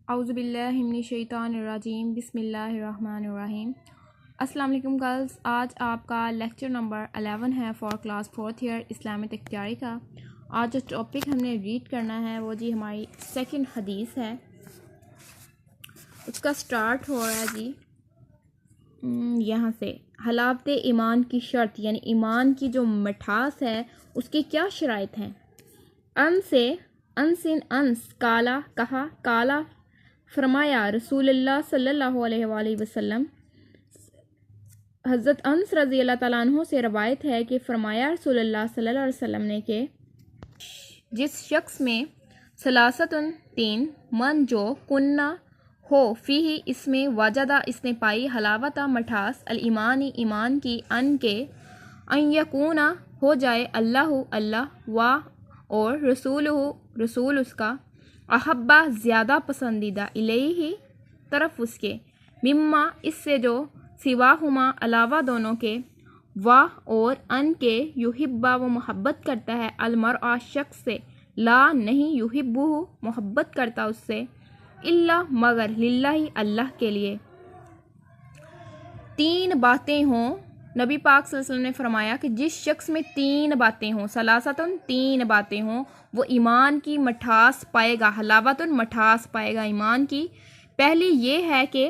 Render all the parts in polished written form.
اعوذ باللہ من الشیطان الرجیم بسم اللہ الرحمن الرحیم۔ السلام علیکم گرلز، آج آپ کا لیکچر نمبر 11 ہے for class 4th year Islamic اختیاری کا۔ آج جو ٹاپک ہم نے ریڈ کرنا ہے وہ جی ہماری سیکنڈ حدیث ہے، اس کا سٹارٹ ہو رہا ہے جی یہاں سے۔ حلاوت ایمان کی شرط یعنی ایمان کی جو مٹھاس ہے اس کی کیا شرائط ہیں؟ انس کالا کہا، کالا فرمایا رسول اللہ صلی اللہ علیہ وآلہ وسلم۔ حضرت انس رضی اللہ تعالیٰ عنہ سے روایت ہے کہ فرمایا رسول اللہ صلی اللہ علیہ وسلم نے کہ جس شخص میں ثلاثتن تین من جو کنہ ہو فیہ اس میں وجدہ اس نے پائی حلاوت مٹھاس الایمانی ایمان کی ان کے ان یکونا ہو جائے اللہ و اور رسول اس کا احبا زیادہ پسندیدہ الیہ طرف اس کے مما اس سے جو سواہما علاوہ دونوں کے و اور ان کے یحبا وہ محبت کرتا ہے المرء شخص سے لا نہیں یحبہ محبت کرتا اس سے الا مگر للہ اللہ کے لیے۔ تین باتیں ہوں، نبی پاک صلی اللہ علیہ وسلم نے فرمایا کہ جس شخص میں تین باتیں ہوں، ثلاثتن تین باتیں ہوں، وہ ایمان کی مٹھاس پائے گا، حلاوتن مٹھاس پائے گا ایمان کی۔ پہلی یہ ہے کہ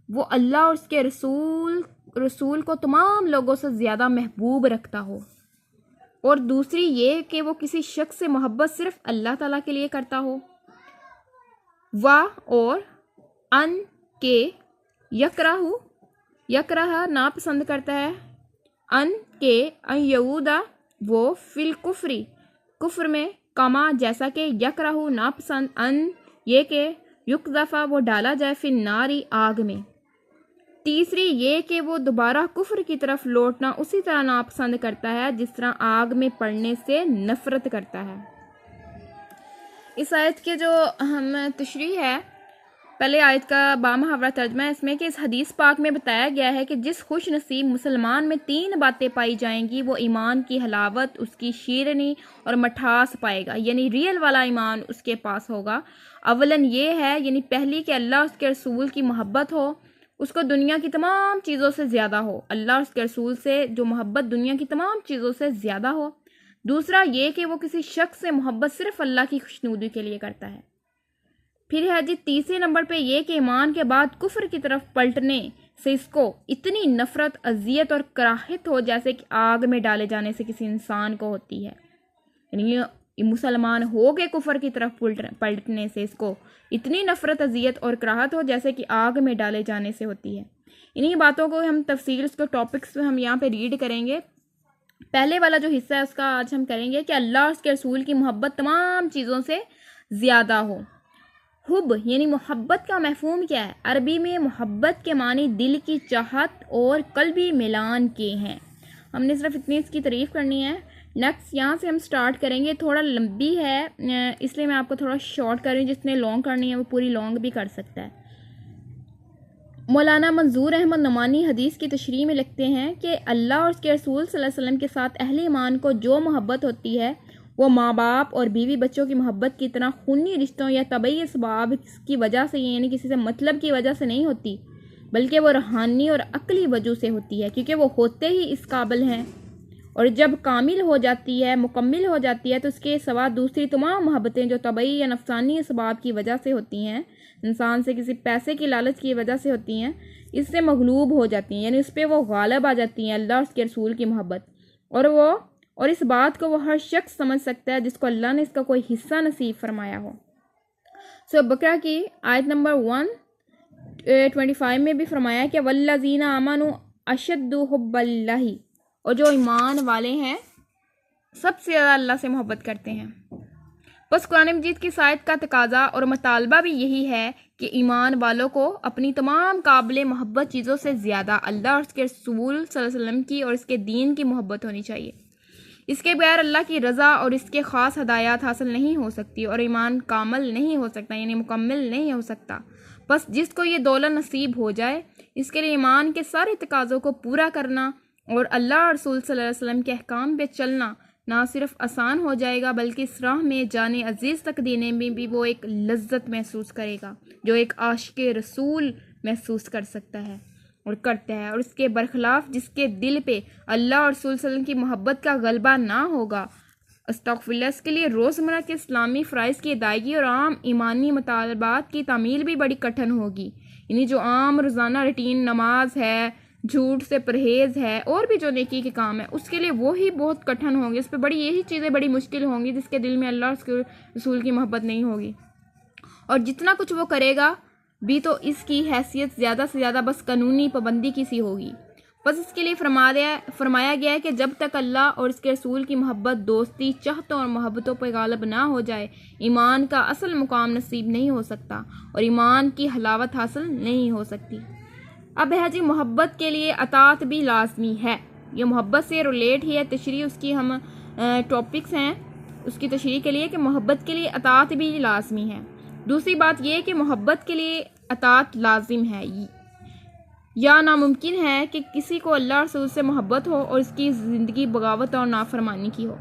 وہ اللہ اور اس کے رسول کو تمام لوگوں سے زیادہ محبوب رکھتا ہو، اور دوسری یہ کہ وہ کسی شخص سے محبت صرف اللہ تعالیٰ کے لیے کرتا ہو، اور ان کے یکرہ ناپسند کرتا ہے، ان کے ان یعودا وہ فی الکفری کفر میں کما جیسا کہ یکرہ ناپسند ان یہ کہ یقذفہ وہ ڈالا جائے فی الناری آگ میں۔ تیسری یہ کہ وہ دوبارہ کفر کی طرف لوٹنا اسی طرح ناپسند کرتا ہے جس طرح آگ میں پڑنے سے نفرت کرتا ہے۔ اس آیت کے جو ہم تشریح ہے، پہلے آیت کا بامحاورہ ترجمہ ہے اس میں کہ اس حدیث پاک میں بتایا گیا ہے کہ جس خوش نصیب مسلمان میں تین باتیں پائی جائیں گی وہ ایمان کی حلاوت، اس کی شیرنی اور مٹھاس پائے گا، یعنی ریئل والا ایمان اس کے پاس ہوگا۔ اولن یہ ہے یعنی پہلی کہ اللہ اس کے رسول کی محبت ہو، اس کو دنیا کی تمام چیزوں سے زیادہ ہو، اللہ اور اس کے رسول سے جو محبت دنیا کی تمام چیزوں سے زیادہ ہو۔ دوسرا یہ کہ وہ کسی شخص سے محبت صرف اللہ کی خوشنودی کے لیے کرتا ہے۔ پھر ہے جی تیسرے نمبر پہ یہ کہ ایمان کے بعد کفر کی طرف پلٹنے سے اس کو اتنی نفرت، اذیت اور کراہت ہو جیسے کہ آگ میں ڈالے جانے سے کسی انسان کو ہوتی ہے، یعنی مسلمان ہو کے کفر کی طرف پلٹنے سے اس کو اتنی نفرت، اذیت اور کراہت ہو جیسے کہ آگ میں ڈالے جانے سے ہوتی ہے۔ انہی باتوں کو ہم تفصیل اس کو ٹاپکس ہم یہاں پہ ریڈ کریں گے۔ پہلے والا جو حصہ ہے اس کا آج ہم کریں گے کہ اللہ اور اس کے رسول کی محبت تمام چیزوں سے زیادہ ہو۔ حب یعنی محبت کا مفہوم کیا ہے؟ عربی میں محبت کے معنی دل کی چاہت اور قلبی میلان کے ہیں۔ ہم نے صرف اتنی اس کی تعریف کرنی ہے۔ نیکسٹ یہاں سے ہم سٹارٹ کریں گے، تھوڑا لمبی ہے اس لیے میں آپ کو تھوڑا شارٹ کر رہی ہوں، جس نے لانگ کرنی ہے وہ پوری لانگ بھی کر سکتا ہے۔ مولانا منظور احمد نعمانی حدیث کی تشریح میں لکھتے ہیں کہ اللہ اور اس کے رسول صلی اللہ علیہ وسلم کے ساتھ اہل ایمان کو جو محبت ہوتی ہے وہ ماں باپ اور بیوی بچوں کی محبت کی طرح خونی رشتوں یا طبعی اسباب کی وجہ سے یعنی کسی سے مطلب کی وجہ سے نہیں ہوتی، بلکہ وہ روحانی اور عقلی وجہ سے ہوتی ہے، کیونکہ وہ ہوتے ہی اس قابل ہیں، اور جب کامل ہو جاتی ہے، مکمل ہو جاتی ہے تو اس کے سوا دوسری تمام محبتیں جو طبعی یا نفسانی اسباب کی وجہ سے ہوتی ہیں، انسان سے کسی پیسے کی لالچ کی وجہ سے ہوتی ہیں، اس سے مغلوب ہو جاتی ہیں، یعنی اس پہ وہ غالب آ جاتی ہیں اللہ اور اس کے رسول کی محبت، اور اس بات کو وہ ہر شخص سمجھ سکتا ہے جس کو اللہ نے اس کا کوئی حصہ نصیب فرمایا ہو۔ بقرہ کی آیت نمبر 125 میں بھی فرمایا کہ والذین آمنوا اشد حب اللہ، اور جو ایمان والے ہیں سب سے زیادہ اللہ سے محبت کرتے ہیں۔ بس قرآن مجید کی آیت کا تقاضا اور مطالبہ بھی یہی ہے کہ ایمان والوں کو اپنی تمام قابل محبت چیزوں سے زیادہ اللہ اور اس کے رسول صلی اللہ علیہ وسلم کی اور اس کے دین کی محبت ہونی چاہیے۔ اس کے بغیر اللہ کی رضا اور اس کے خاص ہدایات حاصل نہیں ہو سکتی اور ایمان کامل نہیں ہو سکتا، یعنی مکمل نہیں ہو سکتا۔ بس جس کو یہ دولت نصیب ہو جائے، اس کے لیے ایمان کے سارے تقاضوں کو پورا کرنا اور اللہ اور رسول صلی اللہ علیہ وسلم کے احکام پہ چلنا نہ صرف آسان ہو جائے گا بلکہ اس راہ میں جانے عزیز تک دینے میں بھی وہ ایک لذت محسوس کرے گا جو ایک عاشق رسول محسوس کر سکتا ہے اور کرتا ہے، اور اس کے برخلاف جس کے دل پہ اللہ اور رسول صلی اللہ علیہ وسلم کی محبت کا غلبہ نہ ہوگا، استغفراللہ، اس کے لیے روزمرہ کے اسلامی فرائض کی ادائیگی اور عام ایمانی مطالبات کی تعمیل بھی بڑی کٹھن ہوگی۔ یعنی جو عام روزانہ روٹین نماز ہے، جھوٹ سے پرہیز ہے، اور بھی جو نیکی کے کام ہے، اس کے لیے وہی بہت کٹھن ہوں گے، اس پہ یہی چیزیں بڑی مشکل ہوں گی جس کے دل میں اللہ اور اس کے رسول کی محبت نہیں ہوگی۔ اور جتنا کچھ وہ کرے گا بھی تو اس کی حیثیت زیادہ سے زیادہ بس قانونی پابندی کی سی ہوگی۔ بس اس کے لیے فرمایا گیا ہے کہ جب تک اللہ اور اس کے رسول کی محبت، دوستی، چاہتوں اور محبتوں پر غالب نہ ہو جائے، ایمان کا اصل مقام نصیب نہیں ہو سکتا اور ایمان کی حلاوت حاصل نہیں ہو سکتی۔ اب ہے جی محبت کے لیے اطاعت بھی لازمی ہے۔ یہ محبت سے ریلیٹ ہی ہے، تشریح اس کی ہم ٹاپکس ہیں اس کی تشریح کے لیے کہ محبت کے لیے اطاعت بھی لازمی ہے۔ دوسری بات یہ کہ محبت کے لیے اطاعت لازم ہے یا ناممکن ہے کہ کسی کو اللہ اور رسول سے محبت ہو اور اس کی زندگی بغاوت اور نافرمانی کی ہو۔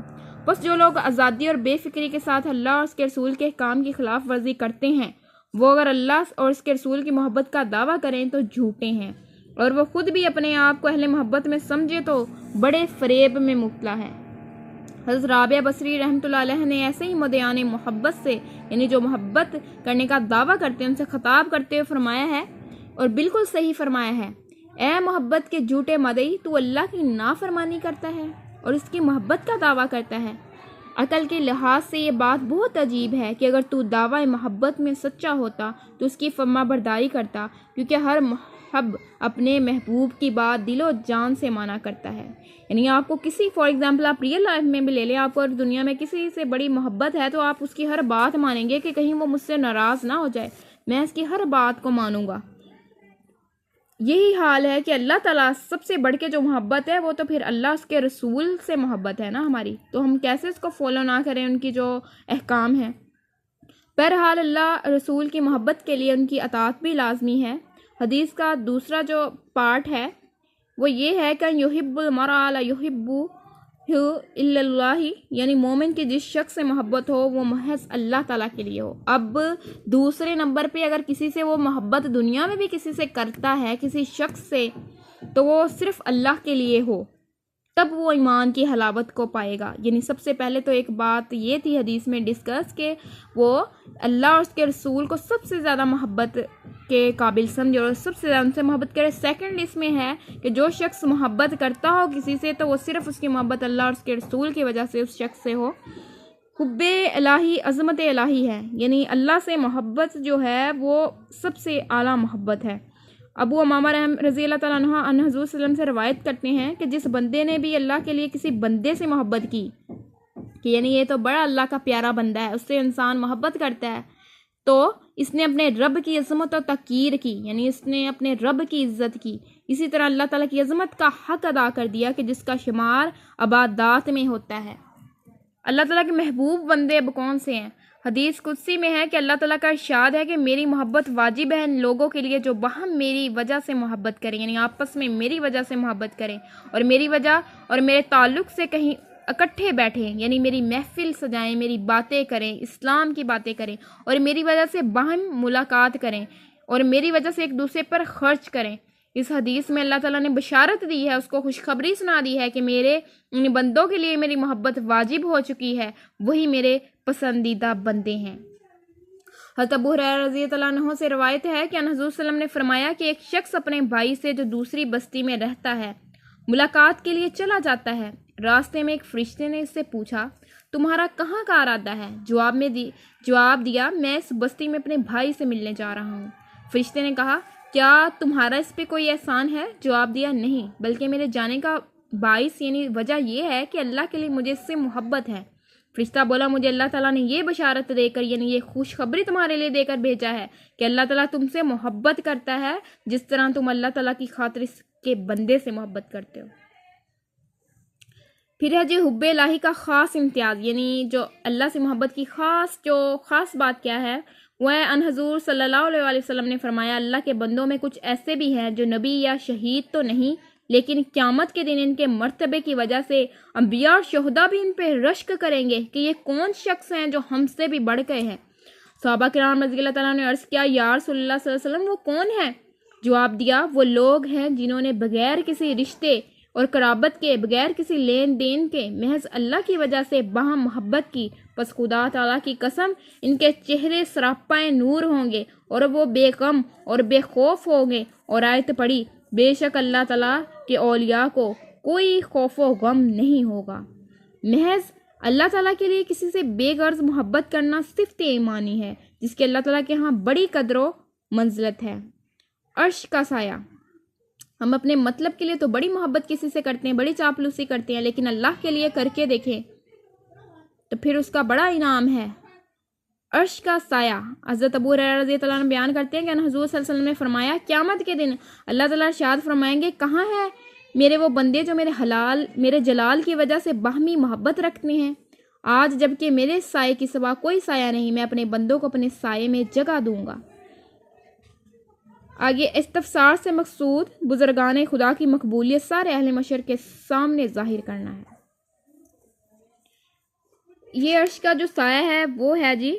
بس جو لوگ آزادی اور بے فکری کے ساتھ اللہ اور اس کے رسول کے احکام کی خلاف ورزی کرتے ہیں، وہ اگر اللہ اور اس کے رسول کی محبت کا دعویٰ کریں تو جھوٹے ہیں، اور وہ خود بھی اپنے آپ کو اہل محبت میں سمجھے تو بڑے فریب میں مبتلا ہے۔ حضرت رابعہ بصری رحمۃ اللہ علیہ نے ایسے ہی مدعیان محبت سے، یعنی جو محبت کرنے کا دعویٰ کرتے ہیں، ان سے خطاب کرتے ہوئے فرمایا ہے، اور بالکل صحیح فرمایا ہے، اے محبت کے جھوٹے مدعی، تو اللہ کی نافرمانی کرتا ہے اور اس کی محبت کا دعویٰ کرتا ہے۔ عقل کے لحاظ سے یہ بات بہت عجیب ہے کہ اگر تو دعویٰ محبت میں سچا ہوتا تو اس کی فرما برداری کرتا، کیونکہ ہر محب اپنے محبوب کی بات دل و جان سے مانا کرتا ہے۔ یعنی آپ کو کسی، فار ایگزامپل آپ ریئل لائف میں بھی لے لیں، آپ کو دنیا میں کسی سے بڑی محبت ہے تو آپ اس کی ہر بات مانیں گے کہ کہیں وہ مجھ سے ناراض نہ ہو جائے، میں اس کی ہر بات کو مانوں گا۔ یہی حال ہے کہ اللہ تعالیٰ سب سے بڑھ کے جو محبت ہے وہ تو پھر اللہ اس کے رسول سے محبت ہے نا ہماری، تو ہم کیسے اس کو فالو نہ کریں، ان کی جو احکام ہیں۔ بہرحال اللہ رسول کی محبت کے لیے ان کی اطاعت بھی لازمی ہے۔ حدیث کا دوسرا جو پارٹ ہے وہ یہ ہے کہ یحب المرء لا یحبہ الا اللہ، یعنی مومن کی جس شخص سے محبت ہو وہ محض اللہ تعالیٰ کے لیے ہو۔ اب دوسرے نمبر پہ اگر کسی سے وہ محبت دنیا میں بھی کسی سے کرتا ہے، کسی شخص سے، تو وہ صرف اللہ کے لیے ہو، تب وہ ایمان کی حلاوت کو پائے گا۔ یعنی سب سے پہلے تو ایک بات یہ تھی حدیث میں ڈسکس کہ وہ اللہ اور اس کے رسول کو سب سے زیادہ محبت کے قابل سمجھے اور سب سے زیادہ ان سے محبت کرے۔ سیکنڈ اس میں ہے کہ جو شخص محبت کرتا ہو کسی سے تو وہ صرف اس کی محبت اللہ اور اس کے رسول کی وجہ سے اس شخص سے ہو۔ حب الہی عظمت الہی ہے، یعنی اللہ سے محبت جو ہے وہ سب سے اعلیٰ محبت ہے۔ ابو امامہ رضی اللہ تعالیٰ عنہ حضور صلی اللہ علیہ وسلم سے روایت کرتے ہیں کہ جس بندے نے بھی اللہ کے لیے کسی بندے سے محبت کی، کہ یعنی یہ تو بڑا اللہ کا پیارا بندہ ہے، اس سے انسان محبت کرتا ہے، تو اس نے اپنے رب کی عظمت اور تقریر کی، یعنی اس نے اپنے رب کی عزت کی۔ اسی طرح اللہ تعالیٰ کی عظمت کا حق ادا کر دیا کہ جس کا شمار عبادات میں ہوتا ہے۔ اللہ تعالیٰ کے محبوب بندے اب کون سے ہیں؟ حدیث قدسی میں ہے کہ اللہ تعالیٰ کا ارشاد ہے کہ میری محبت واجب ہے ان لوگوں کے لیے جو باہم میری وجہ سے محبت کریں، یعنی آپس میں میری وجہ سے محبت کریں اور میری وجہ اور میرے تعلق سے کہیں اکٹھے بیٹھیں، یعنی میری محفل سجائیں، میری باتیں کریں، اسلام کی باتیں کریں اور میری وجہ سے باہم ملاقات کریں اور میری وجہ سے ایک دوسرے پر خرچ کریں۔ اس حدیث میں اللہ تعالیٰ نے بشارت دی ہے، اس کو خوشخبری سنا دی ہے کہ میرے ان بندوں کے لیے میری محبت واجب ہو چکی ہے، وہی میرے پسندیدہ بندے ہیں۔ حضرت ابو ہریرہ رضی اللہ عنہ سے روایت ہے کہ حضور صلی اللہ علیہ وسلم نے فرمایا کہ ایک شخص اپنے بھائی سے جو دوسری بستی میں رہتا ہے ملاقات کے لیے چلا جاتا ہے۔ راستے میں ایک فرشتے نے اس سے پوچھا، تمہارا کہاں کا ارادہ ہے؟ جواب دیا، میں اس بستی میں اپنے بھائی سے ملنے جا رہا ہوں۔ فرشتے نے کہا، کیا تمہارا اس پہ کوئی احسان ہے؟ جواب دیا، نہیں، بلکہ میرے جانے کا باعث یعنی وجہ یہ ہے کہ اللہ کے لیے مجھے اس سے محبت ہے۔ فرشتہ بولا، مجھے اللہ تعالیٰ نے یہ بشارت دے کر، یعنی یہ خوشخبری تمہارے لیے دے کر بھیجا ہے کہ اللہ تعالیٰ تم سے محبت کرتا ہے جس طرح تم اللہ تعالیٰ کی خاطر اس کے بندے سے محبت کرتے ہو۔ پھر ہے جی حب الہی کا خاص امتیاز، یعنی جو اللہ سے محبت کی خاص بات کیا ہے، وہ ہے ان حضور صلی اللہ علیہ وسلم نے فرمایا، اللہ کے بندوں میں کچھ ایسے بھی ہیں جو نبی یا شہید تو نہیں لیکن قیامت کے دن ان کے مرتبے کی وجہ سے انبیاء اور شہداء بھی ان پہ رشک کریں گے کہ یہ کون شخص ہیں جو ہم سے بھی بڑھ گئے ہیں۔ صحابہ کرام رضی اللہ تعالیٰ نے عرض کیا، یا رسول اللہ صلی اللہ علیہ وسلم وہ کون ہے؟ جواب دیا، وہ لوگ ہیں جنہوں نے بغیر کسی رشتے اور قرابت کے، بغیر کسی لین دین کے، محض اللہ کی وجہ سے باہم محبت کی، پس خدا تعالیٰ کی قسم ان کے چہرے سراپائے نور ہوں گے اور وہ بے غم اور بے خوف ہوں گے۔ اور آیت پڑھی، بے شک اللہ تعالیٰ کے اولیاء کو کوئی خوف و غم نہیں ہوگا۔ محض اللہ تعالیٰ کے لیے کسی سے بے غرض محبت کرنا صفت ایمانی ہے، جس کے اللہ تعالیٰ کے ہاں بڑی قدر و منزلت ہے۔ عرش کا سایہ، ہم اپنے مطلب کے لیے تو بڑی محبت کسی سے کرتے ہیں، بڑی چاپلوسی کرتے ہیں، لیکن اللہ کے لیے کر کے دیکھیں تو پھر اس کا بڑا انعام ہے۔ عرش کا سایہ، حضرت ابو ہریرہ رضی اللہ عنہ بیان کرتے ہیں کہ حضور صلی اللہ علیہ وسلم نے فرمایا، قیامت کے دن اللہ تعالیٰ ارشاد فرمائیں گے، کہاں ہے میرے وہ بندے جو میرے جلال کی وجہ سے باہمی محبت رکھتے ہیں؟ آج جبکہ میرے سائے کی سوا کوئی سایہ نہیں، میں اپنے بندوں کو اپنے سائے میں جگہ دوں گا۔ آگے استفسار سے مقصود بزرگان خدا کی مقبولیت سارے اہل مشرق کے سامنے ظاہر کرنا ہے۔ یہ عرش کا جو سایہ ہے وہ ہے جی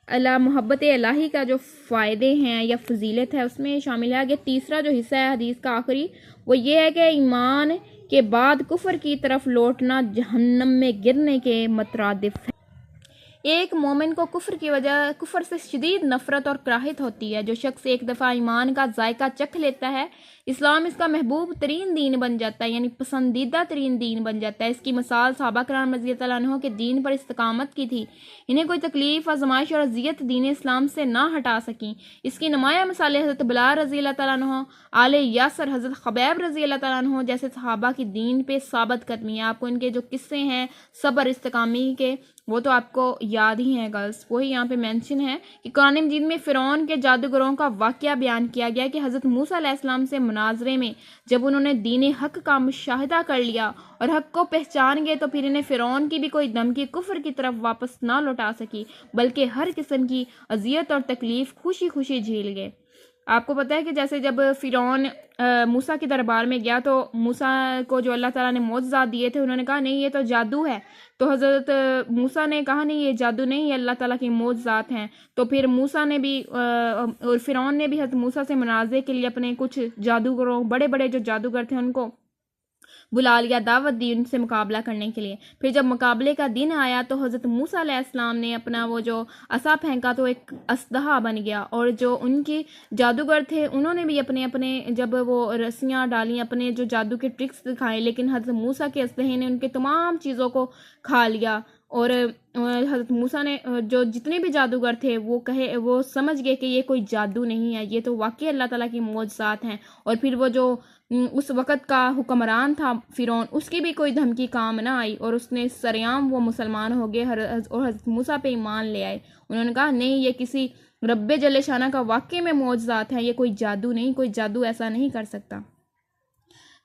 اللہ محبت الہی کا جو فائدے ہیں یا فضیلت ہے اس میں شامل ہے۔ آگے تیسرا جو حصہ ہے حدیث کا آخری، وہ یہ ہے کہ ایمان کے بعد کفر کی طرف لوٹنا جہنم میں گرنے کے مترادف ہے۔ ایک مومن کو کفر سے شدید نفرت اور کراہت ہوتی ہے۔ جو شخص ایک دفعہ ایمان کا ذائقہ چکھ لیتا ہے، اسلام اس کا محبوب ترین دین بن جاتا ہے، یعنی پسندیدہ ترین دین بن جاتا ہے۔ اس کی مثال صحابہ کرام رضی اللہ عنہ کے دین پر استقامت کی تھی، انہیں کوئی تکلیف، آزمائش اور اذیت دین اسلام سے نہ ہٹا سکیں۔ اس کی نمایاں مثالیں حضرت بلال رضی اللہ تعالیٰ عنہ، آل یاسر، حضرت خبیب رضی اللہ تعالیٰ عنہ جیسے صحابہ کی دین پہ ثابت قدمی ہے۔ آپ کو ان کے جو قصے ہیں صبر استقامی کے، وہ تو آپ کو یاد ہی ہیں گرلز۔ وہی یہاں پہ مینشن ہے کہ قرآن مجید میں فرعون کے جادوگروں کا واقعہ بیان کیا گیا کہ حضرت موسیٰ علیہ السلام سے مناظرے میں جب انہوں نے دین حق کا مشاہدہ کر لیا اور حق کو پہچان گئے تو پھر انہیں فرعون کی بھی کوئی دھمکی کفر کی طرف واپس نہ لوٹا سکی، بلکہ ہر قسم کی اذیت اور تکلیف خوشی خوشی جھیل گئے۔ آپ کو پتہ ہے کہ جیسے جب فرعون موسیٰ کے دربار میں گیا تو موسیٰ کو جو اللہ تعالیٰ نے معجزات دیے تھے، انہوں نے کہا نہیں یہ تو جادو ہے، تو حضرت موسیٰ نے کہا نہیں یہ جادو نہیں، یہ اللہ تعالیٰ کی معجزات ہیں۔ تو پھر موسیٰ نے بھی اور فرعون نے بھی حضرت موسیٰ سے مناظرے کے لیے اپنے کچھ جادوگروں، بڑے بڑے جو جادوگر تھے ان کو بلا لیا، دعوت دی ان سے مقابلہ کرنے کے لیے۔ پھر جب مقابلے کا دن آیا تو حضرت موسیٰ علیہ السلام نے اپنا وہ جو عصا پھینکا تو ایک اسدحہ بن گیا، اور جو ان کی جادوگر تھے انہوں نے بھی اپنے جب وہ رسیاں ڈالیں، اپنے جو جادو کے ٹرکس دکھائے، لیکن حضرت موسیٰ کے اسدحے نے ان کے تمام چیزوں کو کھا لیا۔ اور حضرت موسیٰ نے جو جتنے بھی جادوگر تھے وہ سمجھ گئے کہ یہ کوئی جادو نہیں ہے، یہ تو واقعی اللہ تعالیٰ کی معجزات ہیں۔ اور پھر وہ جو اس وقت کا حکمران تھا فرعون، اس کی بھی کوئی دھمکی کام نہ آئی اور اس نے سریعام وہ مسلمان ہو گئے اور حضرت موسیٰ پہ ایمان لے آئے۔ انہوں نے کہا نہیں یہ کسی رب جل شانہ کا واقعی میں معجزات ہیں، یہ کوئی جادو نہیں، کوئی جادو ایسا نہیں کر سکتا۔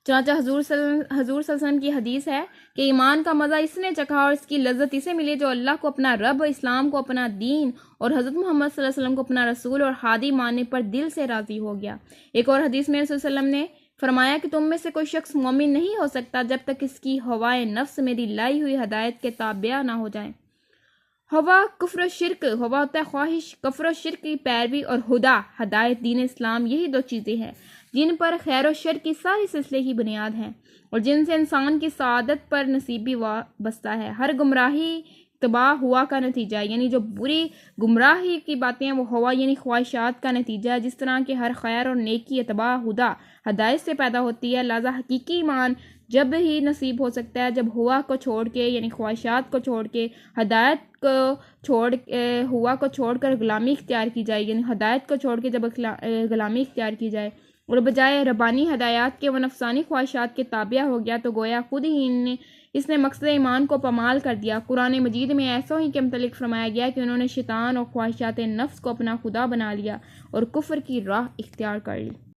چنانچہ حضور صلی اللہ علیہ وسلم کی حدیث ہے کہ ایمان کا مزہ اس نے چکھا اور اس کی لذت اسے ملی جو اللہ کو اپنا رب، اسلام کو اپنا دین اور حضرت محمد صلی اللہ علیہ وسلم کو اپنا رسول اور ہادی ماننے پر دل سے راضی ہو گیا۔ ایک اور حدیث میں رسول صلی اللہ علیہ وسلم نے فرمایا کہ تم میں سے کوئی شخص مومن نہیں ہو سکتا جب تک اس کی ہوائے نفس میری لائی ہوئی ہدایت کے تابع نہ ہو جائیں۔ ہوا کفر و شرک، ہوا ہوتا ہے خواہش، کفر و شرک کی پیروی، اور ہدا ہدایت دین اسلام، یہی دو چیزیں ہیں جن پر خیر و شر کی ساری سلسلے کی بنیاد ہے اور جن سے انسان کی سعادت پر نصیبی وابستہ ہے۔ ہر گمراہی تباہ ہوا کا نتیجہ ہے، یعنی جو بری گمراہی کی باتیں ہیں وہ ہوا یعنی خواہشات کا نتیجہ ہے، جس طرح کہ ہر خیر اور نیکی اتباع ہدا ہدایت سے پیدا ہوتی ہے۔ لہذا حقیقی ایمان جب ہی نصیب ہو سکتا ہے جب ہوا کو چھوڑ کے یعنی خواہشات کو چھوڑ کے ہدایت کو ہوا کو چھوڑ کر غلامی اختیار کی جائے، یعنی ہدایت کو چھوڑ کے جب غلامی اختیار کی جائے اور بجائے ربانی ہدایات کے وہ نفسانی خواہشات کے تابع ہو گیا تو گویا خود ہی اس نے مقصد ایمان کو پامال کر دیا۔ قرآن مجید میں ایسوں ہی کے متعلق فرمایا گیا کہ انہوں نے شیطان اور خواہشات نفس کو اپنا خدا بنا لیا اور کفر کی راہ اختیار کر لی۔